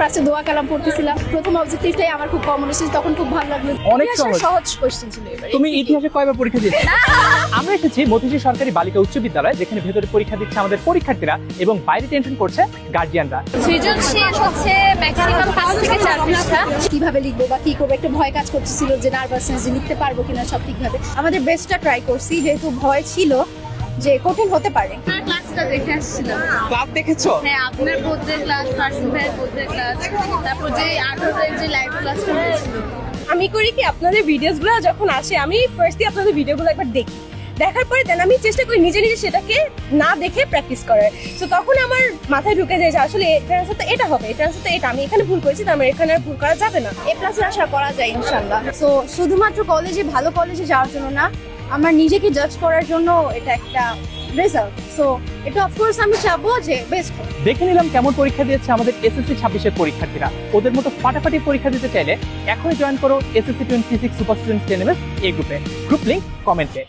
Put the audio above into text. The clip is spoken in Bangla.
ক্লাসে দোয়া কালাম পড়তেছিলাম, প্রথম অবজেক্টিভটাই আমার খুব কমন এসেছে, তখন খুব ভালো লাগলো। অনেক সহজ কোশ্চেন ছিল এবারে। তুমি ইতিহাসে কয়বার পরীক্ষা দিয়েছো? আমরা এসেছি মতিঝিল সরকারি বালিকা উচ্চ বিদ্যালয়, যেখানে ভেতরে পরীক্ষা দিচ্ছে আমাদের পরীক্ষার্থীরা এবং বাইরে টেনশন করছে গার্জিয়ানরা। সৃজনশীল হচ্ছে ম্যাক্সিমাম 5 থেকে 4 পৃষ্ঠা। কিভাবে লিখবো বা কি করবো একটা ভয় কাজ করতেছিল, যে নার্ভাসনেস, যে লিখতে পারবো কিনা সব ঠিকভাবে। আমাদের বেস্টটা ট্রাই করছি, যেহেতু ভয় ছিল যে কঠিন হতে পারে। আপনার ক্লাসটা দেখে আসছিলাম। ক্লাস দেখেছো? হ্যাঁ, আপনার বোধের ক্লাস, পার্সন ভাইয়ের বোধের ক্লাস, তারপর যে 18 যে লাইভ ক্লাসটা হয়েছিল। আমি করি কি, আপনাদের ভিডিওসগুলো যখন আসে আমি ফার্স্টলি আপনাদের ভিডিওগুলো একবার দেখি, দেখার পরে দেন আমি চেষ্টা করি নিজে নিজে সেটাকে না দেখে প্র্যাকটিস করার। তো তখন আমার মাথায় ঢুকে যায় যে আসলে এটার আনসার তো এটা হবে, এটার আনসার তো এটা, আমি এখানে ভুল করেছি, তার মানে এখানে আর ভুল করা যাবে না। এ প্লাসের আশা করা যায় ইনশাআল্লাহ। সো শুধুমাত্র কলেজে, ভালো কলেজে যাওয়ার জন্য না, আমার নিজেকে জাজ করার জন্য এটা একটা রেজাল্ট। সো এটা অফকোর্স আমি চাবো যে বেস্ট। দেখে নিলাম কেমন পরীক্ষা দিয়েছে আমাদের এসএসসি 26-এর পরীক্ষার্থীরা। ওদের মতো ফাটাফাটি পরীক্ষা দিতে চাইলে এখনই জয়েন করো এসএসসি 26 সুপার স্টুডেন্টস টেনেমেস এই গ্রুপে। গ্রুপ লিংক কমেন্টে।